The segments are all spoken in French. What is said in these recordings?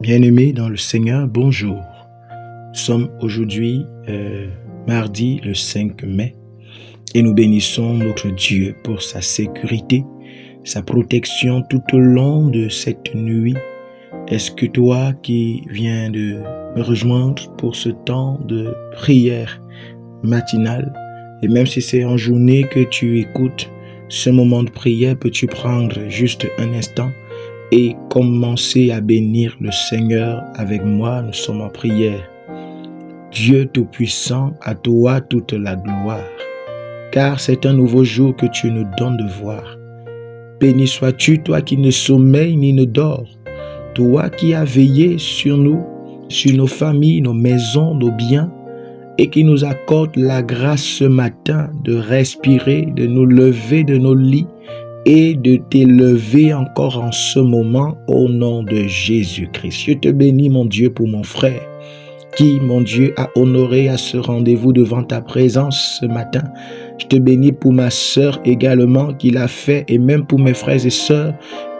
Bien-aimés dans le Seigneur, bonjour. Nous sommes aujourd'hui mardi le 5 mai et nous bénissons notre Dieu pour sa sécurité, sa protection tout au long de cette nuit. Est-ce que toi qui viens de me rejoindre pour ce temps de prière matinale, et même si c'est en journée que tu écoutes ce moment de prière, peux-tu prendre juste un instant et commencer à bénir le Seigneur avec moi? Nous sommes en prière. Dieu Tout-Puissant, à toi toute la gloire, car c'est un nouveau jour que tu nous donnes de voir. Béni sois-tu, toi qui ne sommeilles ni ne dors, toi qui as veillé sur nous, sur nos familles, nos maisons, nos biens, et qui nous accorde la grâce ce matin de respirer, de nous lever de nos lits et de t'élever encore en ce moment au nom de Jésus-Christ. Je te bénis, mon Dieu, pour mon frère qui, mon Dieu, a honoré à ce rendez-vous devant ta présence ce matin. Je te bénis pour ma sœur également qui l'a fait, et même pour mes frères et sœurs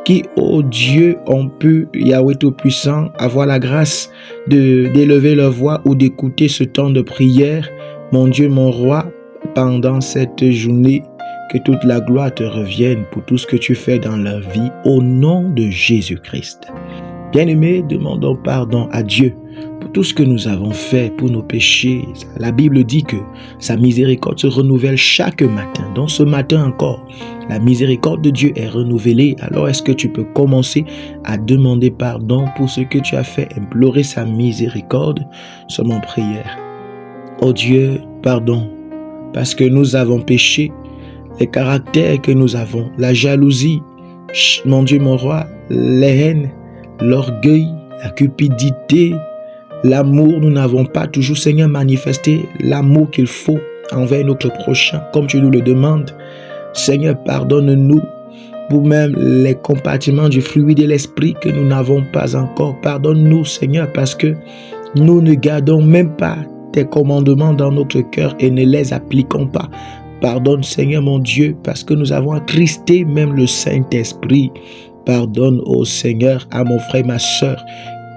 qui, oh Dieu, ont pu, Yahweh Tout-Puissant, avoir la grâce d'élever leur voix ou d'écouter ce temps de prière. Mon Dieu, mon roi, pendant cette journée, que toute la gloire te revienne pour tout ce que tu fais dans leur vie, au nom de Jésus-Christ. Bien-aimés, demandons pardon à Dieu pour tout ce que nous avons fait, pour nos péchés. La Bible dit que sa miséricorde se renouvelle chaque matin. Donc ce matin encore, la miséricorde de Dieu est renouvelée. Alors est-ce que tu peux commencer à demander pardon pour ce que tu as fait, implorer sa miséricorde? Nous sommes en prière. Oh Dieu, pardon, parce que nous avons péché, les caractères que nous avons, la jalousie, mon Dieu, mon roi, les haines, l'orgueil, la cupidité, l'amour, nous n'avons pas toujours, Seigneur, manifesté l'amour qu'il faut envers notre prochain, comme tu nous le demandes. Seigneur, pardonne-nous pour même les compartiments du fruit de l'esprit que nous n'avons pas encore. Pardonne-nous, Seigneur, parce que nous ne gardons même pas tes commandements dans notre cœur et ne les appliquons pas. Pardonne, Seigneur, mon Dieu, parce que nous avons attristé même le Saint-Esprit. Pardonne, ô Seigneur, à mon frère et ma sœur,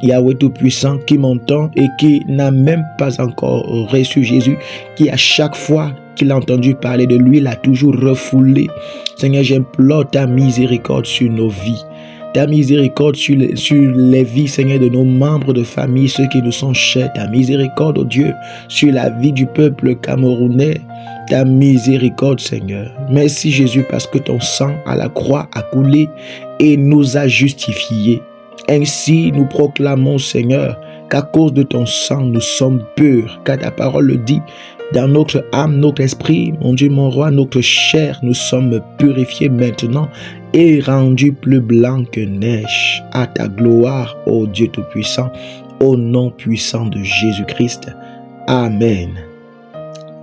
Yahweh Tout-Puissant, qui m'entend et qui n'a même pas encore reçu Jésus, qui à chaque fois qu'il a entendu parler de lui, l'a toujours refoulé. Seigneur, j'implore ta miséricorde sur nos vies. Ta miséricorde sur les vies, Seigneur, de nos membres de famille, ceux qui nous sont chers. Ta miséricorde, oh Dieu, sur la vie du peuple camerounais. Ta miséricorde, Seigneur. Merci, Jésus, parce que ton sang à la croix a coulé et nous a justifiés. Ainsi, nous proclamons, Seigneur, qu'à cause de ton sang, nous sommes purs, car ta parole le dit. Dans notre âme, notre esprit, mon Dieu, mon roi, notre chair, nous sommes purifiés maintenant et rendus plus blancs que neige. À ta gloire, ô Dieu Tout-Puissant, au nom puissant de Jésus-Christ. Amen.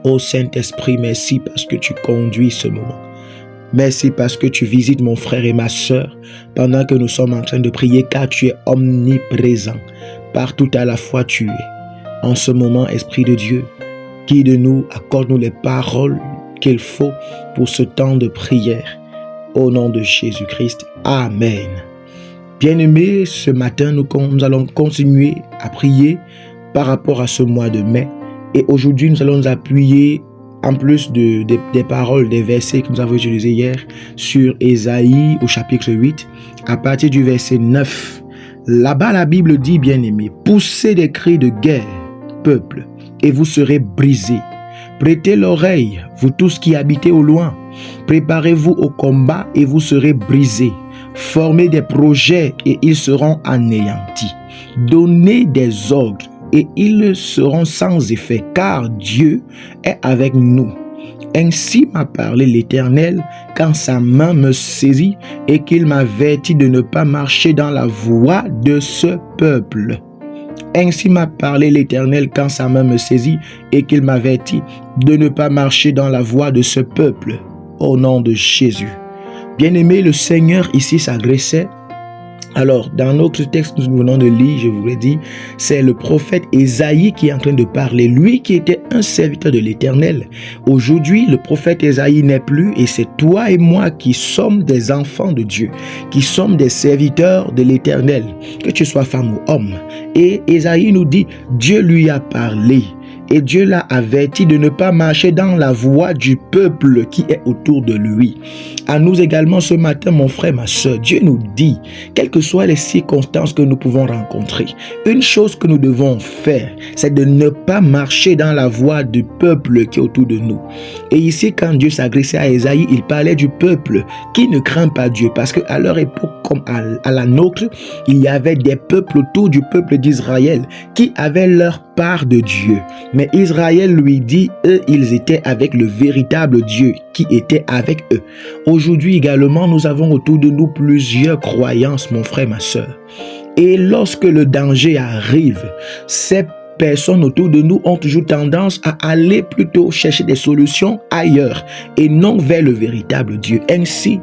Ô Saint-Esprit, merci parce que tu conduis ce moment. Merci parce que tu visites mon frère et ma sœur pendant que nous sommes en train de prier, car tu es omniprésent. Partout à la fois tu es. En ce moment, Esprit de Dieu, guide-nous, accorde-nous les paroles qu'il faut pour ce temps de prière. Au nom de Jésus-Christ. Amen. Bien-aimés, ce matin, nous allons continuer à prier par rapport à ce mois de mai. Et aujourd'hui, nous allons nous appuyer, en plus des paroles, des versets que nous avons utilisés hier, sur Ésaïe au chapitre 8, à partir du verset 9. Là-bas, la Bible dit, bien-aimés, poussez des cris de guerre, peuple, et vous serez brisés. Prêtez l'oreille, vous tous qui habitez au loin. Préparez-vous au combat et vous serez brisés. Formez des projets et ils seront anéantis. Donnez des ordres et ils seront sans effet, car Dieu est avec nous. Ainsi m'a parlé l'Éternel quand sa main me saisit et qu'il m'avertit de ne pas marcher dans la voie de ce peuple. Ainsi m'a parlé l'Éternel quand sa main me saisit et qu'il m'avertit de ne pas marcher dans la voie de ce peuple. Au nom de Jésus. Bien-aimé, le Seigneur ici s'adressait Alors, dans notre texte, nous venons de lire, je vous l'ai dit, c'est le prophète Ésaïe qui est en train de parler. Lui qui était un serviteur de l'Éternel. Aujourd'hui, le prophète Ésaïe n'est plus et c'est toi et moi qui sommes des enfants de Dieu, qui sommes des serviteurs de l'Éternel, que tu sois femme ou homme. Et Ésaïe nous dit, Dieu lui a parlé. Et Dieu l'a averti de ne pas marcher dans la voie du peuple qui est autour de lui. À nous également ce matin, mon frère, ma soeur, Dieu nous dit, quelles que soient les circonstances que nous pouvons rencontrer, une chose que nous devons faire, c'est de ne pas marcher dans la voie du peuple qui est autour de nous. Et ici, quand Dieu s'adressait à Ésaïe, il parlait du peuple qui ne craint pas Dieu. Parce qu'à leur époque, comme à la nôtre, il y avait des peuples autour du peuple d'Israël qui avaient leur part de Dieu. Mais Israël lui dit, eux, ils étaient avec le véritable Dieu qui était avec eux. Aujourd'hui également, nous avons autour de nous plusieurs croyances, mon frère, ma soeur. Et lorsque le danger arrive, ces personnes autour de nous ont toujours tendance à aller plutôt chercher des solutions ailleurs et non vers le véritable Dieu. Ainsi,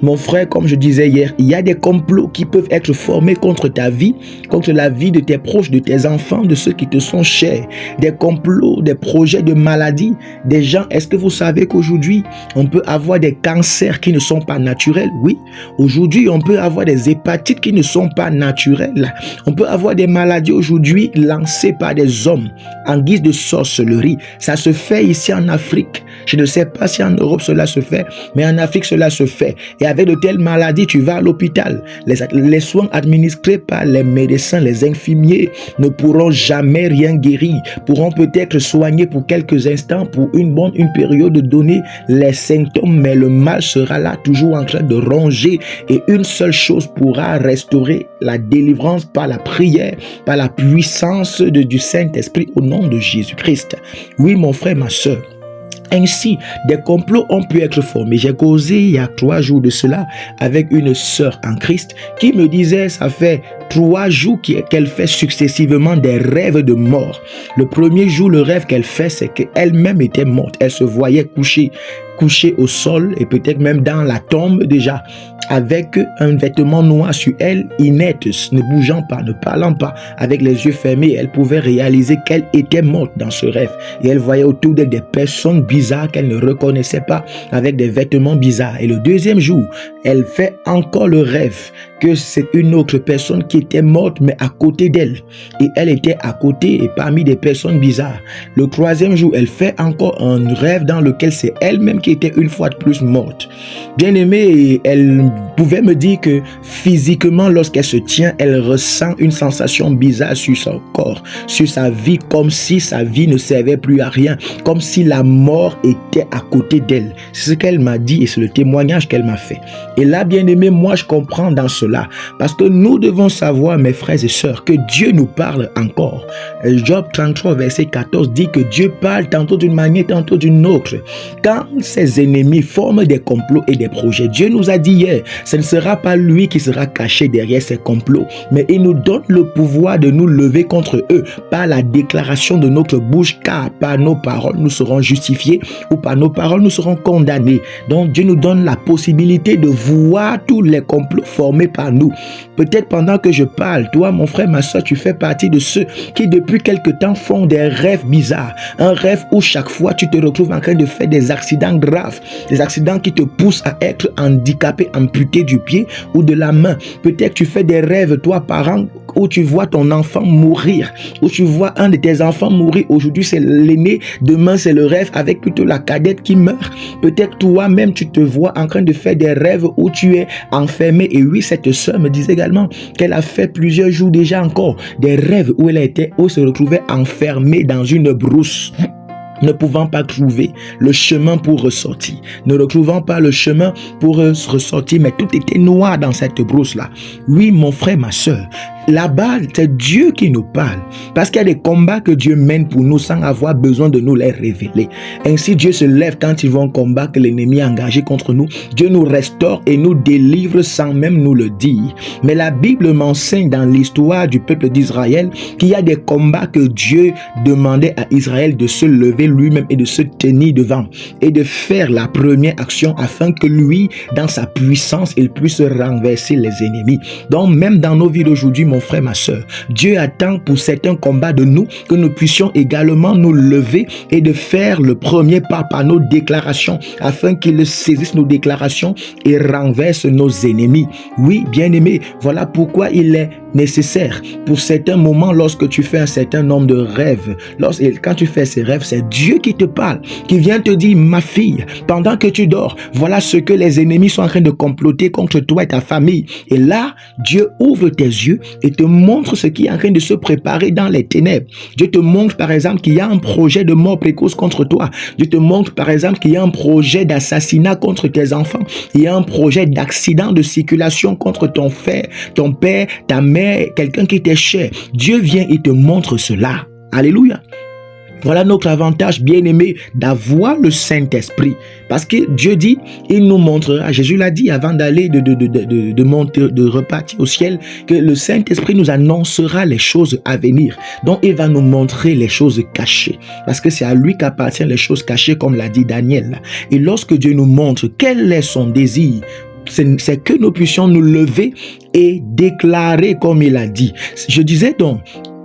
mon frère, comme je disais hier, il y a des complots qui peuvent être formés contre ta vie, contre la vie de tes proches, de tes enfants, de ceux qui te sont chers. Des complots, des projets de maladies, des gens. Est-ce que vous savez qu'aujourd'hui, on peut avoir des cancers qui ne sont pas naturels? Oui. Aujourd'hui, on peut avoir des hépatites qui ne sont pas naturelles. On peut avoir des maladies aujourd'hui lancées par des hommes en guise de sorcellerie. Ça se fait ici en Afrique. Je ne sais pas si en Europe cela se fait, mais en Afrique cela se fait. Et avec de telles maladies, tu vas à l'hôpital. Les soins administrés par les médecins, les infirmiers ne pourront jamais rien guérir. Pourront peut-être soigner pour quelques instants, pour une période donnée, les symptômes, mais le mal sera là, toujours en train de ronger. Et une seule chose pourra restaurer la délivrance par la prière, par la puissance du Saint-Esprit au nom de Jésus-Christ. Oui, mon frère, ma soeur. Ainsi, des complots ont pu être formés. J'ai causé il y a 3 jours de cela avec une sœur en Christ qui me disait, ça fait 3 jours qu'elle fait successivement des rêves de mort. Le premier jour, le rêve qu'elle fait, c'est qu'elle-même était morte. Elle se voyait couchée au sol et peut-être même dans la tombe déjà, avec un vêtement noir sur elle, inerte, ne bougeant pas, ne parlant pas, avec les yeux fermés. Elle pouvait réaliser qu'elle était morte dans ce rêve. Et elle voyait autour d'elle des personnes bizarres qu'elle ne reconnaissait pas, avec des vêtements bizarres. Et le deuxième jour, elle fait encore le rêve que c'est une autre personne qui était morte, mais à côté d'elle. Et elle était à côté et parmi des personnes bizarres. Le troisième jour, elle fait encore un rêve dans lequel c'est elle-même qui était une fois de plus morte. Bien aimée, elle pouvait me dire que physiquement, lorsqu'elle se tient, elle ressent une sensation bizarre sur son corps, sur sa vie, comme si sa vie ne servait plus à rien, comme si la mort était à côté d'elle. C'est ce qu'elle m'a dit et c'est le témoignage qu'elle m'a fait. Et là, bien aimé, moi je comprends dans cela, parce que nous devons savoir, mes frères et sœurs, que Dieu nous parle encore. Job 33, verset 14 dit que Dieu parle tantôt d'une manière, tantôt d'une autre. Quand ses ennemis forment des complots et des projets, Dieu nous a dit hier, ce ne sera pas lui qui sera caché derrière ces complots, mais il nous donne le pouvoir de nous lever contre eux par la déclaration de notre bouche, car par nos paroles nous serons justifiés ou par nos paroles nous serons condamnés. Donc Dieu nous donne la possibilité de voir tous les complots formés par nous. Peut-être pendant que je parle, toi mon frère, ma soeur, tu fais partie de ceux qui depuis quelque temps font des rêves bizarres. Un rêve où chaque fois tu te retrouves en train de faire des accidents graves, des accidents qui te poussent à être handicapé, amputé du pied ou de la main. Peut-être tu fais des rêves, toi parent, où tu vois ton enfant mourir, où tu vois un de tes enfants mourir. Aujourd'hui c'est l'aîné, demain c'est le rêve avec plutôt la cadette qui meurt. Peut-être toi-même tu te vois en train de faire des rêves où tu es enfermé. Et oui, cette sœur me disait également qu'elle a fait plusieurs jours déjà encore des rêves où elle se retrouvait enfermée dans une brousse, ne pouvant pas trouver le chemin pour ressortir, ne retrouvant pas le chemin pour ressortir, mais tout était noir dans cette brousse-là. Oui, mon frère, ma soeur, là-bas, c'est Dieu qui nous parle. Parce qu'il y a des combats que Dieu mène pour nous sans avoir besoin de nous les révéler. Ainsi, Dieu se lève quand il voit un combat que l'ennemi a engagé contre nous. Dieu nous restaure et nous délivre sans même nous le dire. Mais la Bible m'enseigne dans l'histoire du peuple d'Israël qu'il y a des combats que Dieu demandait à Israël de se lever lui-même et de se tenir devant et de faire la première action afin que lui, dans sa puissance, il puisse renverser les ennemis. Donc, même dans nos vies d'aujourd'hui, mon frère, ma soeur, Dieu attend pour certains combats de nous que nous puissions également nous lever et de faire le premier pas par nos déclarations afin qu'il saisisse nos déclarations et renverse nos ennemis. Oui, bien-aimé, voilà pourquoi il est nécessaire pour certains moments lorsque tu fais un certain nombre de rêves. Quand tu fais ces rêves, c'est Dieu qui te parle, qui vient te dire, ma fille, pendant que tu dors, voilà ce que les ennemis sont en train de comploter contre toi et ta famille. Et là, Dieu ouvre tes yeux et te montre ce qui est en train de se préparer dans les ténèbres. Dieu te montre par exemple qu'il y a un projet de mort précoce contre toi. Dieu te montre par exemple qu'il y a un projet d'assassinat contre tes enfants. Il y a un projet d'accident de circulation contre ton frère, ton père, ta mère, quelqu'un qui t'est cher. Dieu vient et te montre cela. Alléluia. Voilà notre avantage, bien-aimé, d'avoir le Saint-Esprit. Parce que Dieu dit, il nous montrera, Jésus l'a dit avant d'aller de repartir au ciel, que le Saint-Esprit nous annoncera les choses à venir. Donc, il va nous montrer les choses cachées. Parce que c'est à lui qu'appartiennent les choses cachées, comme l'a dit Daniel. Et lorsque Dieu nous montre quel est son désir, c'est que nous puissions nous lever et déclarer comme il a dit. Je disais donc,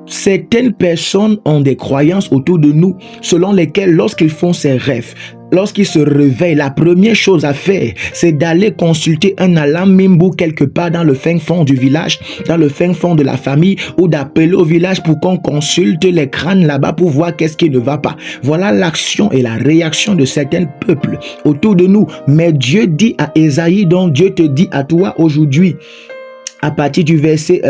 certaines personnes ont des croyances autour de nous selon lesquelles lorsqu'ils font ces rêves, lorsqu'ils se réveillent, la première chose à faire, c'est d'aller consulter un alamimbu quelque part dans le fin fond du village, dans le fin fond de la famille, ou d'appeler au village pour qu'on consulte les crânes là-bas pour voir qu'est-ce qui ne va pas. Voilà l'action et la réaction de certains peuples autour de nous. Mais Dieu dit à Ésaïe, donc Dieu te dit à toi aujourd'hui, à partir du verset,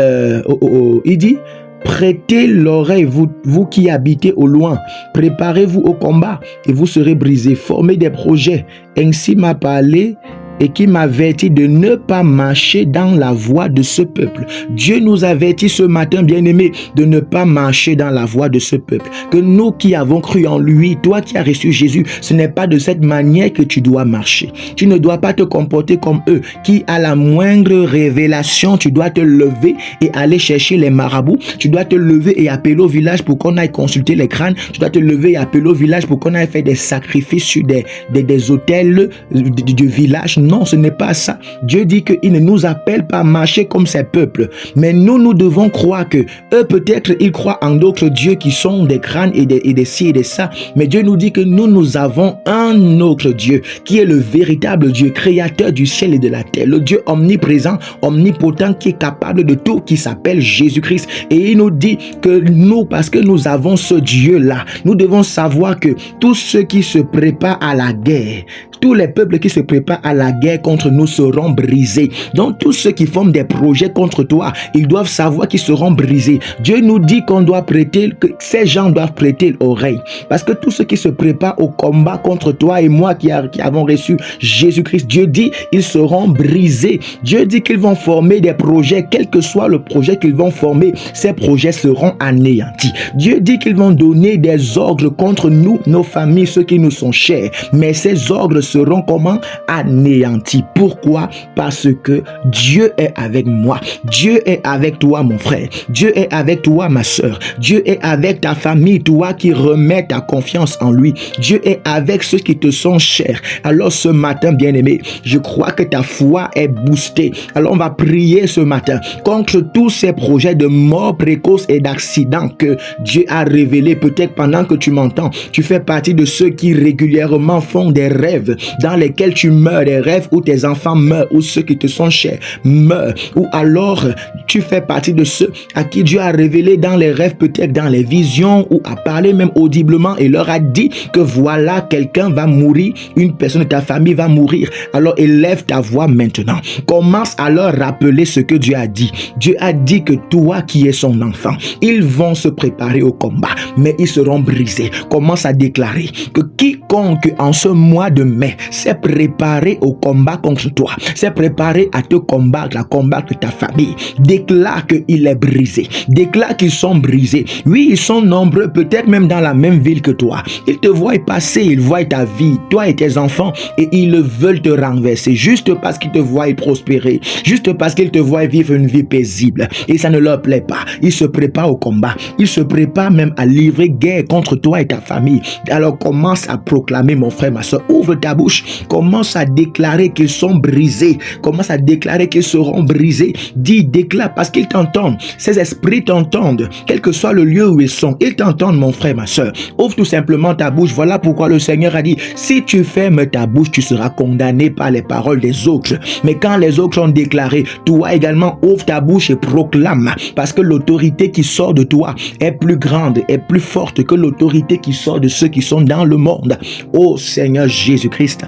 il dit, prêtez l'oreille, vous qui habitez au loin. Préparez-vous au combat et vous serez brisés. Formez des projets. Ainsi m'a parlé et qui m'avertit de ne pas marcher dans la voie de ce peuple. Dieu nous avertit ce matin, bien-aimé, de ne pas marcher dans la voie de ce peuple. Que nous qui avons cru en lui, toi qui as reçu Jésus, ce n'est pas de cette manière que tu dois marcher. Tu ne dois pas te comporter comme eux, qui à la moindre révélation, tu dois te lever et aller chercher les marabouts. Tu dois te lever et appeler au village pour qu'on aille consulter les crânes. Tu dois te lever et appeler au village pour qu'on aille faire des sacrifices sur des autels du village. Non, ce n'est pas ça. Dieu dit qu'il ne nous appelle pas à marcher comme ces peuples. Mais nous devons croire que eux, peut-être, ils croient en d'autres dieux qui sont des crânes et des ci et des ça. Mais Dieu nous dit que nous avons un autre Dieu qui est le véritable Dieu, créateur du ciel et de la terre. Le Dieu omniprésent, omnipotent, qui est capable de tout, qui s'appelle Jésus-Christ. Et il nous dit que nous, parce que nous avons ce Dieu-là, nous devons savoir que tous ceux qui se préparent à la guerre, tous les peuples qui se préparent à la guerre contre nous seront brisés. Donc tous ceux qui forment des projets contre toi, ils doivent savoir qu'ils seront brisés. Dieu nous dit qu'on doit prêter, que ces gens doivent prêter l'oreille. Parce que tous ceux qui se préparent au combat contre toi et moi qui avons reçu Jésus-Christ, Dieu dit ils seront brisés. Dieu dit qu'ils vont former des projets, quel que soit le projet qu'ils vont former, ces projets seront anéantis. Dieu dit qu'ils vont donner des ordres contre nous, nos familles, ceux qui nous sont chers. Mais ces ordres seront comment? Anéantis. Pourquoi? Parce que Dieu est avec moi. Dieu est avec toi, mon frère. Dieu est avec toi, ma soeur. Dieu est avec ta famille, toi qui remets ta confiance en lui. Dieu est avec ceux qui te sont chers. Alors ce matin, bien-aimé, je crois que ta foi est boostée. Alors on va prier ce matin contre tous ces projets de mort précoce et d'accident que Dieu a révélé. Peut-être pendant que tu m'entends, tu fais partie de ceux qui régulièrement font des rêves dans lesquels tu meurs, des rêves où tes enfants meurent, ou ceux qui te sont chers meurent, ou alors tu fais partie de ceux à qui Dieu a révélé dans les rêves, peut-être dans les visions, ou a parlé même audiblement et leur a dit que voilà, quelqu'un va mourir, une personne de ta famille va mourir. Alors élève ta voix maintenant. Commence à leur rappeler ce que Dieu a dit. Dieu a dit que toi qui es son enfant, ils vont se préparer au combat, mais ils seront brisés. Commence à déclarer que quiconque en ce mois de mai s'est préparé au combat contre toi, s'est préparé à te combattre, à combattre ta famille, déclare qu'il est brisé. Déclare qu'ils sont brisés. Oui, ils sont nombreux, peut-être même dans la même ville que toi. Ils te voient passer, ils voient ta vie, toi et tes enfants, et ils veulent te renverser, juste parce qu'ils te voient prospérer, juste parce qu'ils te voient vivre une vie paisible. Et ça ne leur plaît pas. Ils se préparent au combat. Ils se préparent même à livrer guerre contre toi et ta famille. Alors commence à proclamer, mon frère, ma soeur. Ouvre ta bouche. Commence à déclarer qu'ils sont brisés. Commence à déclarer qu'ils seront brisés. Dis, déclare, parce qu'ils t'entendent. Ces esprits t'entendent. Quel que soit le lieu où ils sont, ils t'entendent, mon frère, ma soeur. Ouvre tout simplement ta bouche. Voilà pourquoi le Seigneur a dit, si tu fermes ta bouche, tu seras condamné par les paroles des autres. Mais quand les autres ont déclaré, toi également ouvre ta bouche et proclame, parce que l'autorité qui sort de toi est plus grande, est plus forte que l'autorité qui sort de ceux qui sont dans le monde. Ô Seigneur Jésus-Christ,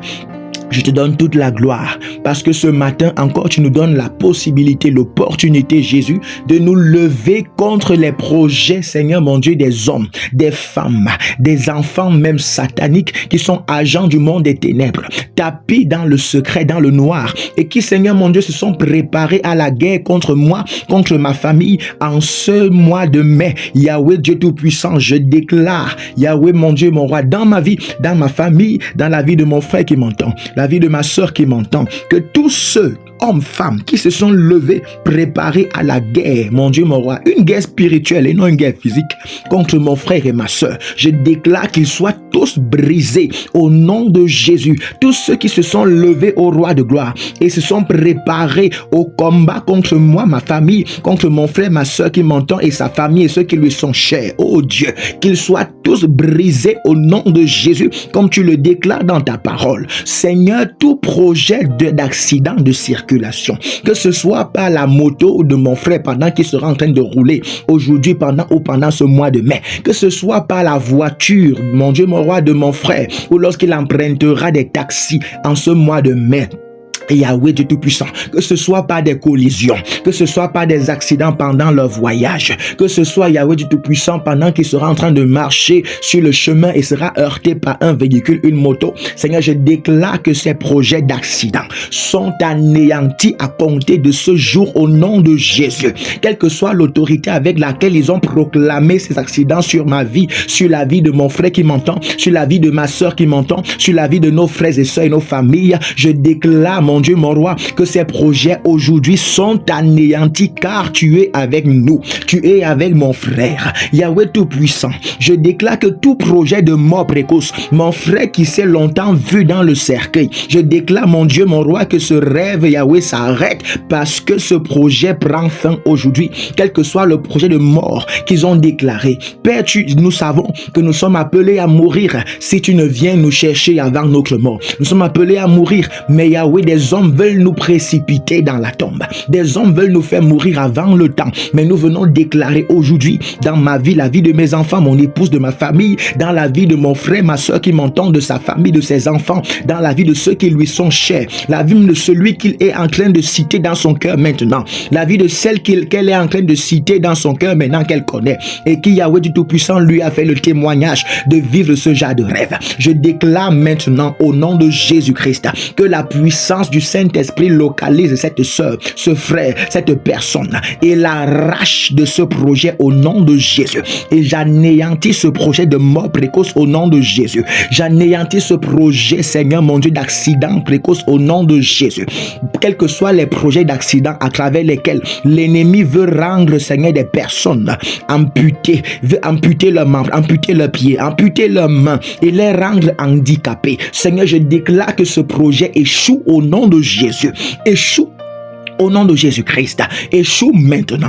je te donne toute la gloire parce que ce matin encore tu nous donnes la possibilité, l'opportunité, Jésus, de nous lever contre les projets, Seigneur mon Dieu, des hommes, des femmes, des enfants même sataniques qui sont agents du monde des ténèbres, tapis dans le secret, dans le noir, et qui, Seigneur mon Dieu, se sont préparés à la guerre contre moi, contre ma famille en ce mois de mai. Yahweh Dieu Tout-Puissant, je déclare, Yahweh mon Dieu, mon roi, dans ma vie, dans ma famille, dans la vie de mon frère qui m'entend, la vie de ma soeur qui m'entend, que tous ceux, hommes, femmes, qui se sont levés, préparés à la guerre, mon Dieu, mon roi, une guerre spirituelle et non une guerre physique, contre mon frère et ma soeur, je déclare qu'ils soient tous brisés au nom de Jésus. Tous ceux qui se sont levés au roi de gloire et se sont préparés au combat contre moi, ma famille, contre mon frère, ma soeur qui m'entend et sa famille et ceux qui lui sont chers. Oh Dieu, qu'ils soient tous brisés au nom de Jésus, comme tu le déclares dans ta parole. Seigneur, tout projet d'accident de circulation, que ce soit par la moto de mon frère pendant qu'il sera en train de rouler aujourd'hui pendant ce mois de mai, que ce soit par la voiture, mon Dieu, mon roi, de mon frère, ou lorsqu'il empruntera des taxis en ce mois de mai, Yahweh Dieu Tout-Puissant, que ce soit par des collisions, que ce soit par des accidents pendant leur voyage, que ce soit Yahweh Dieu Tout-Puissant pendant qu'il sera en train de marcher sur le chemin et sera heurté par un véhicule, une moto. Seigneur, je déclare que ces projets d'accident sont anéantis à compter de ce jour au nom de Jésus. Quelle que soit l'autorité avec laquelle ils ont proclamé ces accidents sur ma vie, sur la vie de mon frère qui m'entend, sur la vie de ma soeur qui m'entend, sur la vie de nos frères et soeurs et nos familles, je déclare, mon Dieu, mon roi, que ces projets aujourd'hui sont anéantis car tu es avec nous. Tu es avec mon frère. Yahweh Tout-Puissant, je déclare que tout projet de mort précoce, mon frère qui s'est longtemps vu dans le cercueil, je déclare, mon Dieu, mon roi, que ce rêve, Yahweh, s'arrête parce que ce projet prend fin aujourd'hui. Quel que soit le projet de mort qu'ils ont déclaré. Père, nous savons que nous sommes appelés à mourir si tu ne viens nous chercher avant notre mort. Nous sommes appelés à mourir, mais Yahweh, des hommes veulent nous précipiter dans la tombe. Des hommes veulent nous faire mourir avant le temps. Mais nous venons déclarer aujourd'hui, dans ma vie, la vie de mes enfants, mon épouse, de ma famille, dans la vie de mon frère, ma soeur qui m'entend, de sa famille, de ses enfants, dans la vie de ceux qui lui sont chers, la vie de celui qu'il est en train de citer dans son cœur maintenant, la vie de celle qu'elle est en train de citer dans son cœur maintenant qu'elle connaît et qui, Yahweh du Tout-Puissant, lui a fait le témoignage de vivre ce genre de rêve. Je déclare maintenant au nom de Jésus-Christ que la puissance du Saint-Esprit localise cette sœur, ce frère, cette personne et l'arrache de ce projet au nom de Jésus. Et j'anéantis ce projet de mort précoce au nom de Jésus. J'anéantis ce projet, Seigneur mon Dieu, d'accident précoce au nom de Jésus. Quels que soient les projets d'accident à travers lesquels l'ennemi veut rendre, Seigneur, des personnes amputées, veut amputer leurs membres, amputer leurs pieds, amputer leurs mains et les rendre handicapés. Seigneur, je déclare que ce projet échoue au nom de Jésus. Échoue au nom de Jésus-Christ. Échoue maintenant,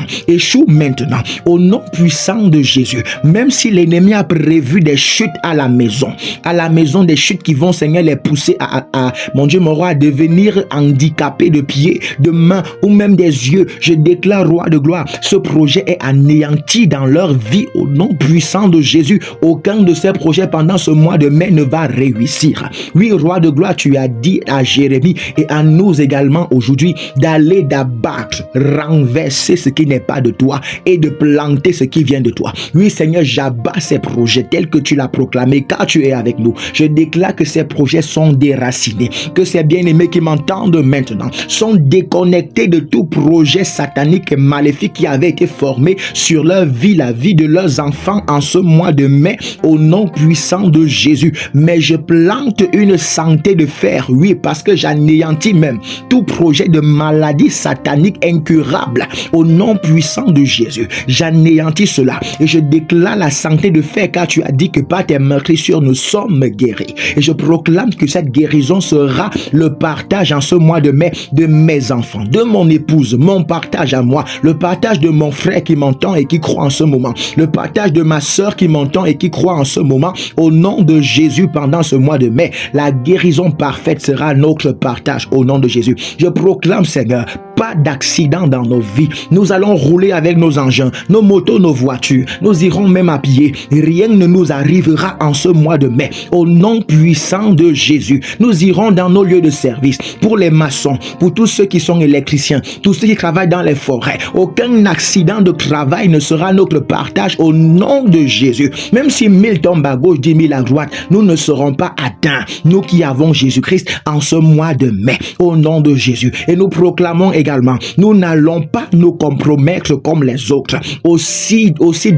au nom puissant de Jésus. Même si l'ennemi a prévu des chutes à la maison des chutes qui vont, Seigneur, les pousser à mon Dieu, mon roi, à devenir handicapés de pieds, de mains ou même des yeux, je déclare, roi de gloire, ce projet est anéanti dans leur vie au nom puissant de Jésus. Aucun de ces projets pendant ce mois de mai ne va réussir. Oui, roi de gloire, tu as dit à Jérémie et à nous également aujourd'hui d'aller et d'abattre, renverser ce qui n'est pas de toi et de planter ce qui vient de toi. Oui, Seigneur, j'abats ces projets tels que tu l'as proclamé, car tu es avec nous. Je déclare que ces projets sont déracinés, que ces bien-aimés qui m'entendent maintenant sont déconnectés de tout projet satanique et maléfique qui avait été formé sur leur vie, la vie de leurs enfants en ce mois de mai, au nom puissant de Jésus. Mais je plante une santé de fer, oui, parce que j'anéantis même tout projet de maladie satanique incurable au nom puissant de Jésus. J'anéantis cela et je déclare la santé de fer, car tu as dit que par tes meurtrissures nous sommes guéris. Et je proclame que cette guérison sera le partage en ce mois de mai de mes enfants, de mon épouse, mon partage à moi, le partage de mon frère qui m'entend et qui croit en ce moment, le partage de ma soeur qui m'entend et qui croit en ce moment. Au nom de Jésus, pendant ce mois de mai, la guérison parfaite sera notre partage au nom de Jésus. Je proclame, Seigneur, pas d'accident dans nos vies. Nous allons rouler avec nos engins, nos motos, nos voitures. Nous irons même à pied. Rien ne nous arrivera en ce mois de mai. Au nom puissant de Jésus, nous irons dans nos lieux de service. Pour les maçons, pour tous ceux qui sont électriciens, tous ceux qui travaillent dans les forêts, aucun accident de travail ne sera notre partage au nom de Jésus. Même si 1000 tombent à gauche, 10 000 à droite, nous ne serons pas atteints. Nous qui avons Jésus-Christ en ce mois de mai, au nom de Jésus. Et nous proclamons également, nous n'allons pas nous compromettre comme les autres. Aussi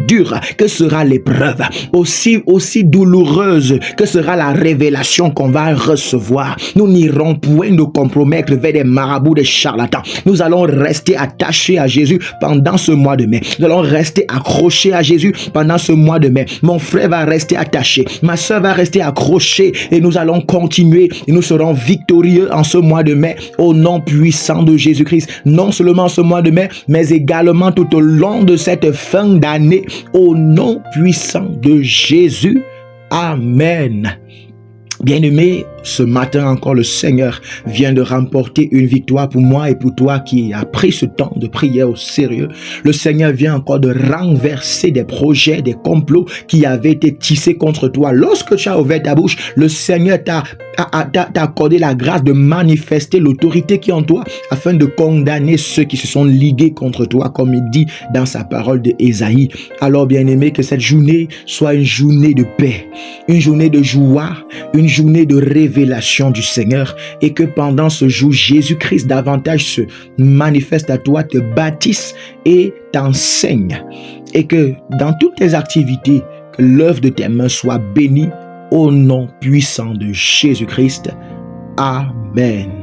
dure que sera l'épreuve, aussi douloureuse que sera la révélation qu'on va recevoir, nous n'irons point nous compromettre vers des marabouts, des charlatans. Nous allons rester attachés à Jésus pendant ce mois de mai. Nous allons rester accrochés à Jésus pendant ce mois de mai. Mon frère va rester attaché, ma soeur va rester accrochée et nous allons continuer et nous serons victorieux en ce mois de mai au nom puissant de Jésus-Christ. Non seulement ce mois de mai, mais également tout au long de cette fin d'année au nom puissant de Jésus. Amen. Bien-aimé, ce matin encore, le Seigneur vient de remporter une victoire pour moi et pour toi qui a pris ce temps de prière au sérieux. Le Seigneur vient encore de renverser des projets, des complots qui avaient été tissés contre toi. Lorsque tu as ouvert ta bouche, le Seigneur t'a accordé la grâce de manifester l'autorité qui est en toi afin de condamner ceux qui se sont ligués contre toi, comme il dit dans sa parole de Ésaïe. Alors, bien-aimé, que cette journée soit une journée de paix, une journée de joie, une journée de révélation du Seigneur, et que pendant ce jour, Jésus-Christ davantage se manifeste à toi, te bâtisse et t'enseigne, et que dans toutes tes activités, que l'œuvre de tes mains soit bénie au nom puissant de Jésus-Christ. Amen.